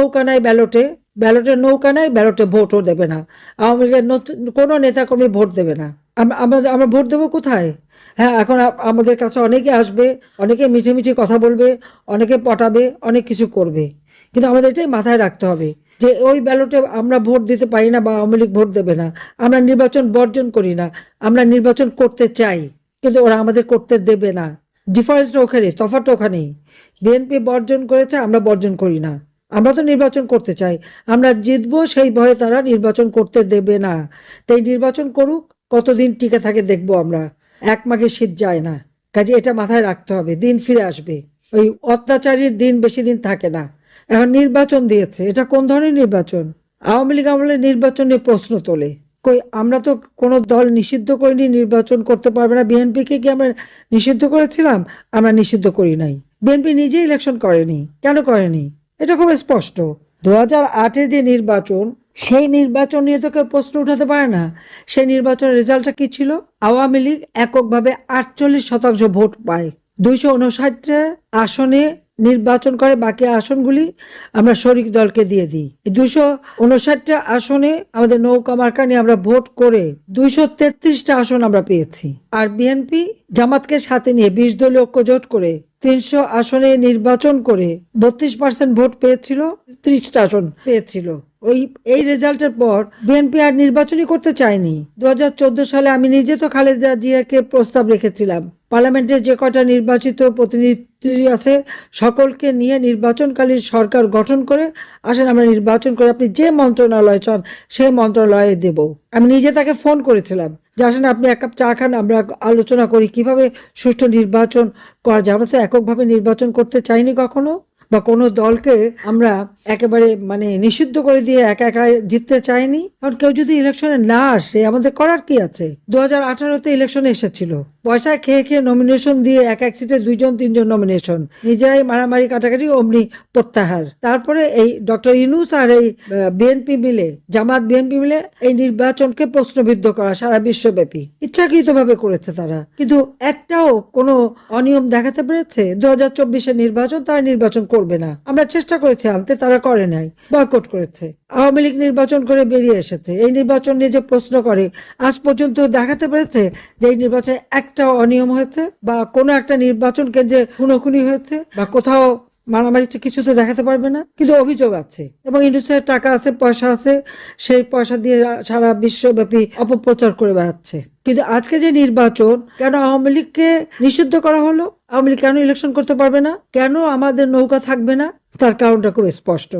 নৌকা নাই ব্যালটে, ব্যালটে নৌকা নাই, ব্যালটে ভোটও দেবে না। আওয়ামী লীগের নতুন কোনো নেতাকর্মী ভোট দেবে না। আমরা ভোট দেবো কোথায়? হ্যাঁ, এখন আমাদের কাছে অনেকে আসবে, অনেকে মিঠে মিঠে কথা বলবে, অনেকে পটাবে, অনেক কিছু করবে, কিন্তু আমাদের এটাই মাথায় রাখতে হবে যে ওই ব্যালটে আমরা ভোট দিতে পারি না বা আওয়ামী লীগ ভোট দেবে না। আমরা নির্বাচন বর্জন করি না, আমরা নির্বাচন করতে চাই, কিন্তু ওরা আমাদের করতে দেবে না। ডিফারেন্সটা ওখানে, তফাৎটা ওখানেই। বিএনপি বর্জন করেছে, আমরা বর্জন করি না। আমরা তো নির্বাচন করতে চাই, আমরা জিতবো, সেই ভয়ে তারা নির্বাচন করতে দেবে না। তাই নির্বাচন করুক, কতদিন টিকে থাকে দেখবো আমরা। এক মাঘে শীত যায় না, কাজে এটা মাথায় রাখতে হবে। দিন ফিরে আসবে, ওই অত্যাচারীর দিন বেশি দিন থাকে না। এখন নির্বাচন দিয়েছে, এটা কোন ধরনের নির্বাচন? আওয়ামী লীগ আমলের নির্বাচন নিয়ে প্রশ্ন তোলে। কই, আমরা তো কোনো দল নিষিদ্ধ করিনি নির্বাচন করতে পারবে না। বিএনপিকে কি আমরা নিষিদ্ধ করেছিলাম? আমরা নিষিদ্ধ করি নাই। বিএনপি নিজে ইলেকশন করেনি, কেন করেনি? এটা খুব স্পষ্ট। 2008-এ যে নির্বাচন, সেই নির্বাচন নিয়ে তো কেউ প্রশ্ন উঠাতে পারে না। সেই নির্বাচনের রেজাল্টটা কি ছিল? আওয়ামী লীগ এককভাবে 48% ভোট পায়, 259 আসনে নির্বাচন করে। বাকি আসনগুলি আমরা শরিক দলকে দিয়ে দিই। এই 259 আসনে আমাদের নৌকা মার্কা নিয়ে আমরা ভোট করে 233টা আসন আমরা পেয়েছি। আর বিএনপি জামাতকে সাথে নিয়ে 20 দলীয় ঐক্যজোট করে 300 আসনে নির্বাচন করে 32% ভোট পেয়েছিল, 30টা আসন পেয়েছিল। এই রেজাল্টের পর বিএনপি আর নির্বাচনই করতে চায়নি। 2014 সালে আমি নিজে তো খালেদা জিয়াকে প্রস্তাব রেখেছিলাম, পার্লামেন্টের যে কটা নির্বাচিত প্রতিনিধি আছে সকলকে নিয়ে নির্বাচনকালীন সরকার গঠন করে আসেন আমরা নির্বাচন করে, আপনি যে মন্ত্রণালয় চান সেই মন্ত্রণালয়ে দেব। আমি নিজে তাকে ফোন করেছিলাম যে আসেন আপনি এক কাপ চা খান, আমরা আলোচনা করি কিভাবে সুষ্ঠু নির্বাচন করা যায়। আমরা তো এককভাবে নির্বাচন করতে চাইনি কখনো, বা কোনো দলকে আমরা একেবারে নিষিদ্ধ করে দিয়ে একা একা জিততে চাইনি। কারণ কেউ যদি ইলেকশনে না আসে আমাদের করার কি আছে? 2018-তে ইলেকশনে এসেছিল, পয়সা খেয়ে খেয়ে নমিনেশন দিয়ে এক সিটে 2-3জন নমিনেশন, নিজেরাই মারামারি কাটাকাটি, অমনি প্রত্যাহার। তারপরে এই ডক্টর ইউনূস আর এই বিএনপি মিলে, জামাত বিএনপি মিলে এই নির্বাচনকে প্রশ্নবিদ্ধ করা সারা বিশ্বব্যাপী ইচ্ছাকৃতভাবে করেছে তারা। কিন্তু একটাও কোনো অনিয়ম দেখাতে পেরেছে? 2024-এর নির্বাচন, তারা নির্বাচন করবে না। আমরা চেষ্টা করেছি আনতে, তারা করে নাই, বয়কট করেছে। আওয়ামী লীগ নির্বাচন করে বেরিয়ে এসেছে। এই নির্বাচন নিয়ে যে প্রশ্ন করে, আজ পর্যন্ত দেখাতে পেরেছে যে এই নির্বাচনে একটা অনিয়ম হয়েছে বা কোনো একটা নির্বাচন কেন্দ্রে খুনোখুনি হয়েছে বা কোথাও মারামারি, কিছু তো দেখাতে পারবে না। কিন্তু অভিযোগ আছে এবং ইন্ডাস্ট্রির টাকা আছে, পয়সা আছে, সেই পয়সা দিয়ে সারা বিশ্বব্যাপী অপপ্রচার করে বেড়াচ্ছে। কিন্তু আজকে যে নির্বাচন, কেন আওয়ামী লীগকে নিষিদ্ধ করা হলো? আওয়ামী লীগ কেন ইলেকশন করতে পারবে না? কেন আমাদের নৌকা থাকবে না? তার কারণটা খুব স্পষ্ট।